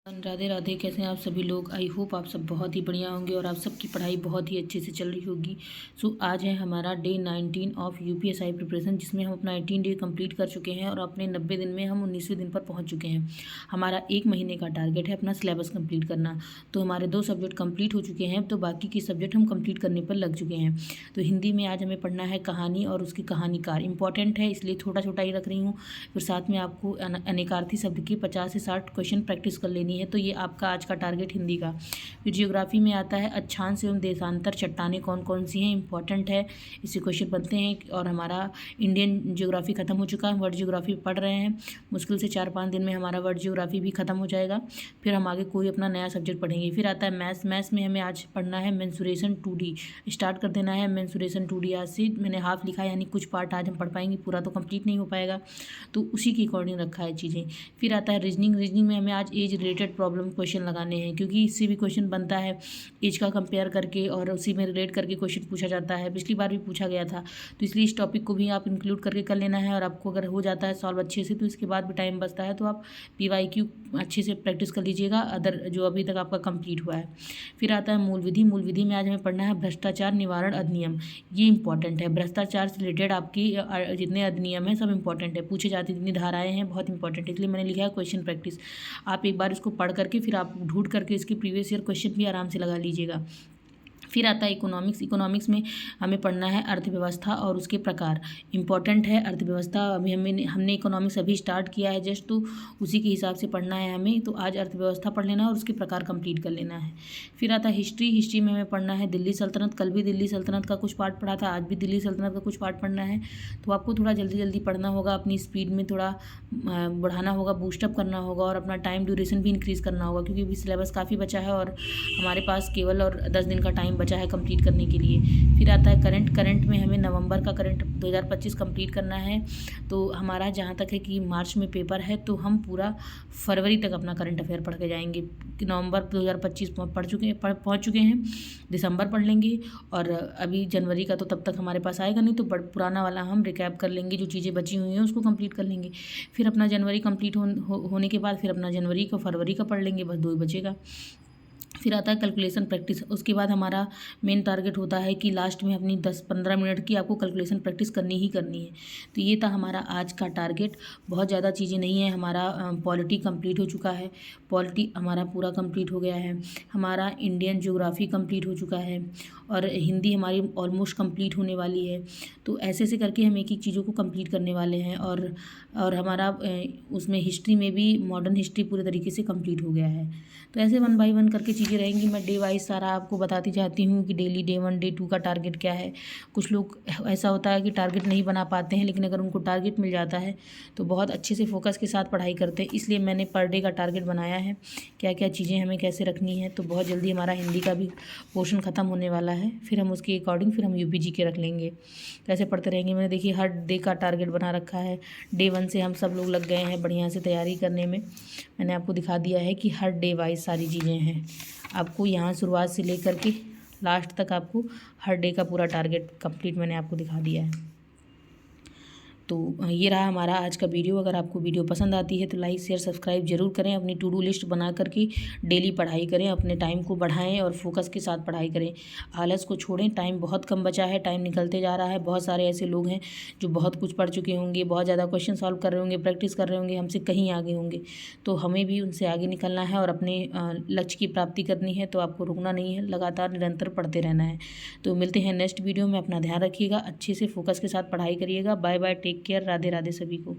राधे राधे। कैसे हैं आप सभी लोग? आई होप आप सब बहुत ही बढ़िया होंगे और आप सबकी पढ़ाई बहुत ही अच्छे से चल रही होगी। आज है हमारा डे 19 ऑफ यूपीएसआई प्रिपरेशन, जिसमें हम अपना 18 डे कंप्लीट कर चुके हैं और अपने 90 दिन में हम 19वें दिन पर पहुंच चुके हैं। हमारा 1 महीने का टारगेट है अपना सिलेबस कंप्लीट करना। तो हमारे 2 सब्जेक्ट कंप्लीट हो चुके हैं, तो बाकी के सब्जेक्ट हम कंप्लीट करने पर लग चुके हैं। तो हिंदी में आज हमें पढ़ना है कहानी और उसकी कहानीकार। इंपॉर्टेंट है, इसलिए छोटा छोटा ही रख रही हूँ। फिर साथ में आपको अनेकार्थी शब्द की 50 से 60 क्वेश्चन प्रैक्टिस कर लेनी है। तो ये आपका आज का टारगेट हिंदी का। फिर जियोग्राफी में आता है अक्षांश एवं देशांतर चट्टानें कौन कौन सी हैं, इंपॉर्टेंट है, इससे क्वेश्चन बनते हैं। और हमारा इंडियन जियोग्राफी खत्म हो चुका है, वर्ल्ड जियोग्राफी पढ़ रहे हैं। मुश्किल से 4-5 दिन में हमारा वर्ल्ड जियोग्राफी भी खत्म हो जाएगा। फिर हम आगे कोई अपना नया सब्जेक्ट पढ़ेंगे। फिर आता है मैथ्स। मैथ्स में हमें आज पढ़ना है मेंसुरेशन 2D। स्टार्ट कर देना है मेंसुरेशन 2D। आज से मैंने हाफ लिखा है, यानी कुछ पार्ट आज हम पढ़ पाएंगे, पूरा तो कंप्लीट नहीं हो पाएगा, तो उसी के अकॉर्डिंग रखा है चीज़ें। फिर आता है रीजनिंग। रीजनिंग में हमें आज एज रिलेटेड प्रॉब्लम क्वेश्चन लगाने हैं, क्योंकि इससे भी क्वेश्चन बनता है एज का कंपेयर करके और उसी में रिलेट करके क्वेश्चन पूछा जाता है। पिछली बार भी पूछा गया था, तो इसलिए इस टॉपिक को भी आप इंक्लूड करके कर लेना है। और आपको अगर हो जाता है सॉल्व अच्छे से, तो इसके बाद भी टाइम बचता है, तो आप PYQ अच्छे से प्रैक्टिस कर लीजिएगा, अदर जो अभी तक आपका कंप्लीट हुआ है। फिर आता है मूल विधि। मूल विधि में आज हमें पढ़ना है भ्रष्टाचार निवारण अधिनियम। ये इंपॉर्टेंट है, भ्रष्टाचार से रिलेटेड आपकी जितने अधिनियम हैं सब इंपॉर्टेंट है, पूछे जाते जितनी धाराएं हैं बहुत इंपॉर्टेंट है, इसलिए मैंने लिखा है क्वेश्चन प्रैक्टिस। आप एक बार इसको पढ़ करके फिर आप ढूंढ करके इसके प्रीवियस ईयर क्वेश्चन भी आराम से लगा लीजिएगा। फिर आता है इकोनॉमिक्स। इकोनॉमिक्स में हमें पढ़ना है अर्थव्यवस्था और उसके प्रकार। इंपॉर्टेंट है अर्थव्यवस्था। अभी हमने इकोनॉमिक्स अभी स्टार्ट किया है जस्ट, तो उसी के हिसाब से पढ़ना है हमें। तो आज अर्थव्यवस्था पढ़ लेना है और उसके प्रकार कंप्लीट कर लेना है। फिर आता है हिस्ट्री। हिस्ट्री में हमें पढ़ना है दिल्ली सल्तनत। कल भी दिल्ली सल्तनत का कुछ पार्ट पढ़ा था, आज भी दिल्ली सल्तनत का कुछ पार्ट पढ़ना है। तो आपको थोड़ा जल्दी जल्दी पढ़ना होगा, अपनी स्पीड में थोड़ा बढ़ाना होगा, बूस्टअप करना होगा और अपना टाइम ड्यूरेशन भी इंक्रीज़ करना होगा, क्योंकि अभी सिलेबस काफ़ी बचा है और हमारे पास केवल और 10 दिन का टाइम बचा है कंप्लीट करने के लिए। फिर आता है करंट। करंट में हमें नवंबर का करंट 2025 कंप्लीट करना है। तो हमारा जहाँ तक है कि मार्च में पेपर है, तो हम पूरा फरवरी तक अपना करंट अफेयर पढ़ के जाएंगे। नवंबर 2025 पहुँच चुके हैं, दिसंबर पढ़ लेंगे। और अभी जनवरी का तो तब तक हमारे पास आएगा नहीं, तो पुराना वाला हम रिकैप कर लेंगे, जो चीज़ें बची हुई हैं उसको कंप्लीट कर लेंगे। फिर अपना जनवरी कंप्लीट होने के बाद फिर अपना जनवरी का फरवरी का पढ़ लेंगे, बस 2 ही बचेगा। फिर आता है कैलकुलेशन प्रैक्टिस। उसके बाद हमारा मेन टारगेट होता है कि लास्ट में अपनी 10-15 मिनट की आपको कैलकुलेशन प्रैक्टिस करनी ही करनी है। तो ये था हमारा आज का टारगेट। बहुत ज़्यादा चीज़ें नहीं है। हमारा पॉलिटी कंप्लीट हो चुका है, पॉलिटी हमारा पूरा कंप्लीट हो गया है। हमारा इंडियन ज्योग्राफी कंप्लीट हो चुका है और हिंदी हमारी ऑलमोस्ट कंप्लीट होने वाली है। तो ऐसे ऐसे करके हम एक एक चीज़ों को कंप्लीट करने वाले हैं। और हमारा उसमें हिस्ट्री में भी मॉडर्न हिस्ट्री पूरे तरीके से कंप्लीट हो गया है। तो ऐसे 1 बाय 1 करके चीज़ें रहेंगी। मैं डे वाइज सारा आपको बताती जाती हूँ कि डेली डे 1 डे 2 का टारगेट क्या है। कुछ लोग ऐसा होता है कि टारगेट नहीं बना पाते हैं, लेकिन अगर उनको टारगेट मिल जाता है तो बहुत अच्छे से फोकस के साथ पढ़ाई करते हैं। इसलिए मैंने पर डे का टारगेट बनाया है, क्या क्या चीज़ें हमें कैसे रखनी है। तो बहुत जल्दी हमारा हिंदी का भी पोर्शन ख़त्म होने वाला है, फिर हम उसके अकॉर्डिंग फिर हम UPG के रख लेंगे। तो ऐसे पढ़ते रहेंगे। मैंने देखिए हर डे का टारगेट बना रखा है। डे 1 से हम सब लोग लग गए हैं बढ़िया से तैयारी करने में। मैंने आपको दिखा दिया है कि हर डे वाइज सारी चीज़ें हैं। आपको यहाँ शुरुआत से लेकर के लास्ट तक आपको हर डे का पूरा टारगेट कंप्लीट मैंने आपको दिखा दिया है। तो ये रहा हमारा आज का वीडियो। अगर आपको वीडियो पसंद आती है तो लाइक शेयर सब्सक्राइब जरूर करें। अपनी टू डू लिस्ट बना करके डेली पढ़ाई करें, अपने टाइम को बढ़ाएं और फोकस के साथ पढ़ाई करें। आलस को छोड़ें, टाइम बहुत कम बचा है, टाइम निकलते जा रहा है। बहुत सारे ऐसे लोग हैं जो बहुत कुछ पढ़ चुके होंगे, बहुत ज़्यादा क्वेश्चन सॉल्व कर रहे होंगे, प्रैक्टिस कर रहे होंगे, हमसे कहीं आगे होंगे। तो हमें भी उनसे आगे निकलना है और अपने लक्ष्य की प्राप्ति करनी है। तो आपको रुकना नहीं है, लगातार निरंतर पढ़ते रहना है। तो मिलते हैं नेक्स्ट वीडियो में। अपना ध्यान रखिएगा, अच्छे से फोकस के साथ पढ़ाई करिएगा। Bye bye, take care, Radhe Radhe सभी को।